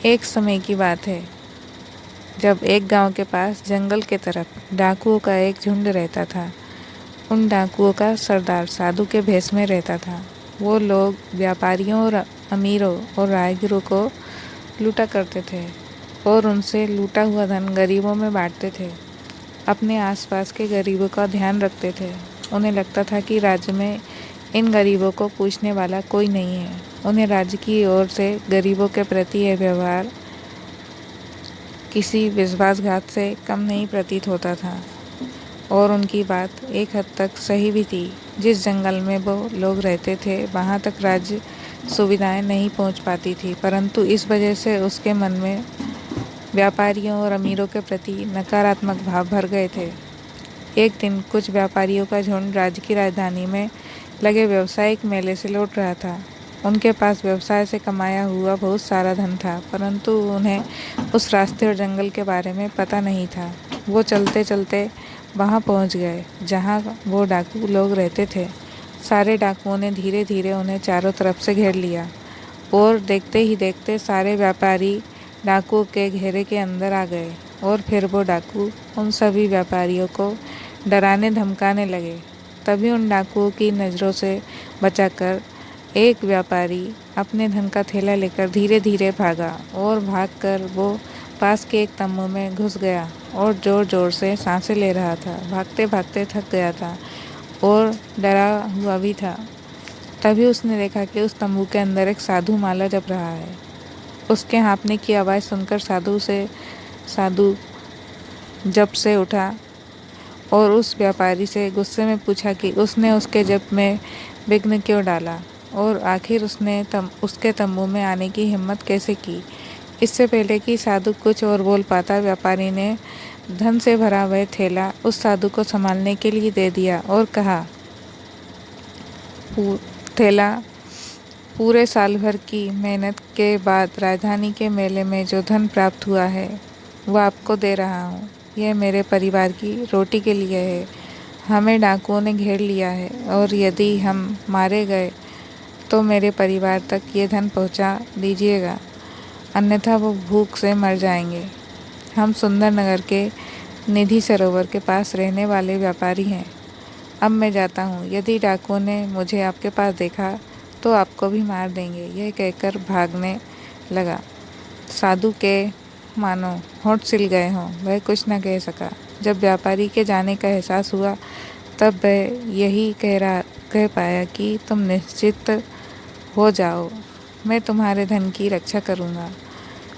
एक समय की बात है जब एक गांव के पास जंगल के तरफ डाकुओं का एक झुंड रहता था। उन डाकुओं का सरदार साधु के भेष में रहता था। वो लोग व्यापारियों और अमीरों और राहगीरों को लूटा करते थे और उनसे लूटा हुआ धन गरीबों में बांटते थे। अपने आसपास के गरीबों का ध्यान रखते थे। उन्हें लगता था कि राज्य में इन गरीबों को पूछने वाला कोई नहीं है। उन्हें राज्य की ओर से गरीबों के प्रति यह व्यवहार किसी विश्वासघात से कम नहीं प्रतीत होता था और उनकी बात एक हद तक सही भी थी। जिस जंगल में वो लोग रहते थे वहाँ तक राज्य सुविधाएं नहीं पहुँच पाती थी, परंतु इस वजह से उसके मन में व्यापारियों और अमीरों के प्रति नकारात्मक भाव भर गए थे। एक दिन कुछ व्यापारियों का झुंड राज्य की राजधानी में लगे व्यावसायिक मेले से लौट रहा था। उनके पास व्यवसाय से कमाया हुआ बहुत सारा धन था, परंतु उन्हें उस रास्ते और जंगल के बारे में पता नहीं था। वो चलते चलते वहाँ पहुँच गए जहाँ वो डाकू लोग रहते थे। सारे डाकुओं ने धीरे धीरे उन्हें चारों तरफ से घेर लिया और देखते ही देखते सारे व्यापारी डाकुओं के घेरे के अंदर आ गए और फिर वो डाकू उन सभी व्यापारियों को डराने धमकाने लगे। तभी उन डाकुओं की नज़रों से बचाकर एक व्यापारी अपने धन का थैला लेकर धीरे धीरे भागा और भागकर वो पास के एक तंबू में घुस गया और ज़ोर ज़ोर से सांसें ले रहा था। भागते भागते थक गया था और डरा हुआ भी था। तभी उसने देखा कि उस तंबू के अंदर एक साधु माला जप रहा है। उसके हाँफने की आवाज़ सुनकर साधु जप से उठा और उस व्यापारी से गुस्से में पूछा कि उसने उसके जप में विघ्न क्यों डाला और आखिर उसने उसके तंबू में आने की हिम्मत कैसे की। इससे पहले कि साधु कुछ और बोल पाता, व्यापारी ने धन से भरा वह थैला उस साधु को संभालने के लिए दे दिया और कहा, थैला पूरे साल भर की मेहनत के बाद राजधानी के मेले में जो धन प्राप्त हुआ है वह आपको दे रहा हूँ। यह मेरे परिवार की रोटी के लिए है। हमें डाकुओं ने घेर लिया है और यदि हम मारे गए तो मेरे परिवार तक ये धन पहुँचा दीजिएगा, अन्यथा वो भूख से मर जाएंगे। हम सुंदर नगर के निधि सरोवर के पास रहने वाले व्यापारी हैं। अब मैं जाता हूँ। यदि डाकुओं ने मुझे आपके पास देखा तो आपको भी मार देंगे। यह कहकर भागने लगा। साधु के मानो होंठ सिल गए हों, वह कुछ न कह सका। जब व्यापारी के जाने का एहसास हुआ तब वह यही कह पाया कि तुम निश्चित हो जाओ, मैं तुम्हारे धन की रक्षा करूँगा।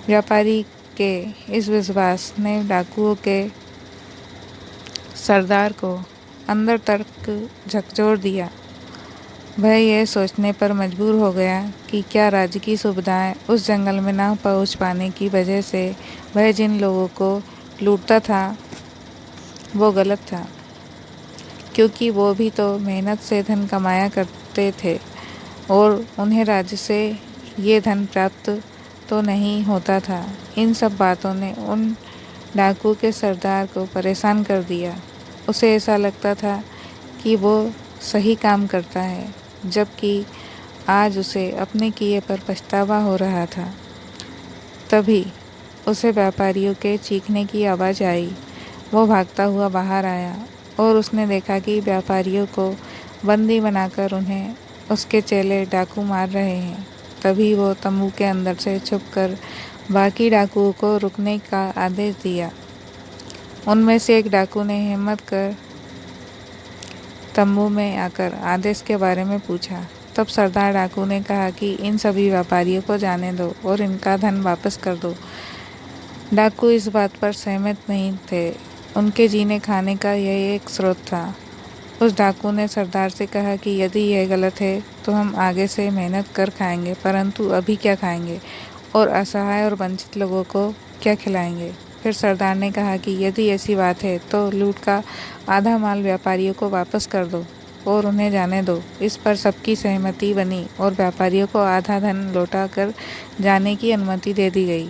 व्यापारी के इस विश्वास ने डाकुओं के सरदार को अंदर तक झकझोर दिया। वह यह सोचने पर मजबूर हो गया कि क्या राज्य की सुविधाएं उस जंगल में ना पहुंच पाने की वजह से वह जिन लोगों को लूटता था वो गलत था, क्योंकि वो भी तो मेहनत से धन कमाया करते थे और उन्हें राज्य से ये धन प्राप्त तो नहीं होता था। इन सब बातों ने उन डाकू के सरदार को परेशान कर दिया। उसे ऐसा लगता था कि वो सही काम करता है, जबकि आज उसे अपने किए पर पछतावा हो रहा था। तभी उसे व्यापारियों के चीखने की आवाज़ आई। वो भागता हुआ बाहर आया और उसने देखा कि व्यापारियों को बंदी बनाकर उन्हें उसके चेले डाकू मार रहे हैं। तभी वो तंबू के अंदर से छुपकर बाकी डाकुओं को रुकने का आदेश दिया। उनमें से एक डाकू ने हिम्मत कर तंबू में आकर आदेश के बारे में पूछा। तब सरदार डाकू ने कहा कि इन सभी व्यापारियों को जाने दो और इनका धन वापस कर दो। डाकू इस बात पर सहमत नहीं थे। उनके जीने खाने का यह एक स्रोत था। उस डाकू ने सरदार से कहा कि यदि यह गलत है तो हम आगे से मेहनत कर खाएंगे, परंतु अभी क्या खाएंगे और असहाय और वंचित लोगों को क्या खिलाएंगे। फिर सरदार ने कहा कि यदि ऐसी बात है तो लूट का आधा माल व्यापारियों को वापस कर दो और उन्हें जाने दो। इस पर सबकी सहमति बनी और व्यापारियों को आधा धन लौटा कर जाने की अनुमति दे दी गई।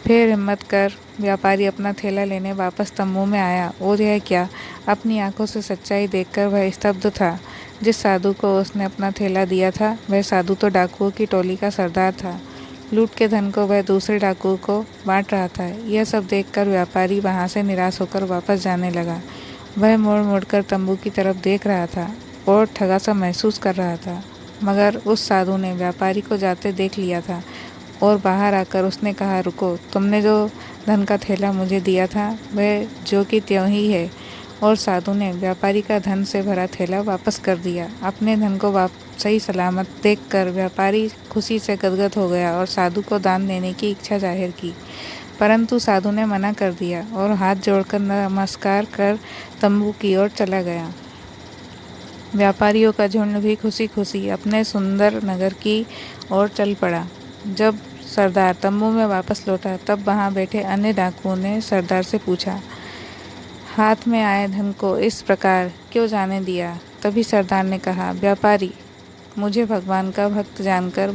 फिर हिम्मत कर व्यापारी अपना थैला लेने वापस तंबू में आया और यह क्या, अपनी आंखों से सच्चाई देखकर वह स्तब्ध था। जिस साधु को उसने अपना थैला दिया था वह साधु तो डाकुओं की टोली का सरदार था। लूट के धन को वह दूसरे डाकुओं को बांट रहा था। यह सब देखकर व्यापारी वहाँ से निराश होकर वापस जाने लगा। वह मोड़ मोड़कर तंबू की तरफ देख रहा था और ठगा सा महसूस कर रहा था, मगर उस साधु ने व्यापारी को जाते देख लिया था और बाहर आकर उसने कहा, रुको, तुमने जो धन का थैला मुझे दिया था वह जो कि त्यों ही है। और साधु ने व्यापारी का धन से भरा थैला वापस कर दिया। अपने धन को सही सलामत देखकर व्यापारी खुशी से गदगद हो गया और साधु को दान देने की इच्छा जाहिर की, परंतु साधु ने मना कर दिया और हाथ जोड़कर नमस्कार कर तंबू की ओर चला गया। व्यापारियों का झुंड भी खुशी खुशी अपने सुंदर नगर की ओर चल पड़ा। जब सरदार तंबू में वापस लौटा तब वहां बैठे अन्य डाकुओं ने सरदार से पूछा, हाथ में आए धन को इस प्रकार क्यों जाने दिया? तभी सरदार ने कहा, व्यापारी मुझे भगवान का भक्त जानकर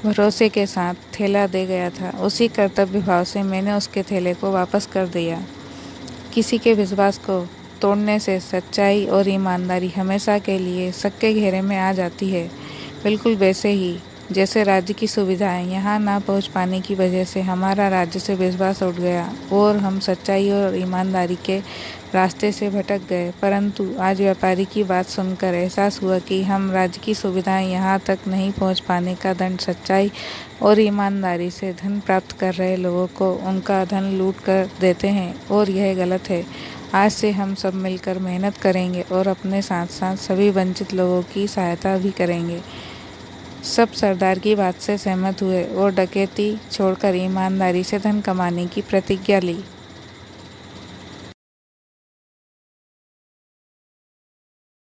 भरोसे के साथ थैला दे गया था। उसी कर्तव्य भाव से मैंने उसके थैले को वापस कर दिया। किसी के विश्वास को तोड़ने से सच्चाई और ईमानदारी हमेशा के लिए शक के घेरे में आ जाती है। बिल्कुल वैसे ही जैसे राज्य की सुविधाएं यहाँ ना पहुँच पाने की वजह से हमारा राज्य से विश्वास उठ गया और हम सच्चाई और ईमानदारी के रास्ते से भटक गए। परंतु आज व्यापारी की बात सुनकर एहसास हुआ कि हम राज्य की सुविधाएं यहाँ तक नहीं पहुँच पाने का दंड सच्चाई और ईमानदारी से धन प्राप्त कर रहे लोगों को उनका धन लूट कर देते हैं, और यह गलत है। आज से हम सब मिलकर मेहनत करेंगे और अपने साथ साथ सभी वंचित लोगों की सहायता भी करेंगे। सब सरदार की बात से सहमत हुए और डकैती छोड़कर ईमानदारी से धन कमाने की प्रतिज्ञा ली।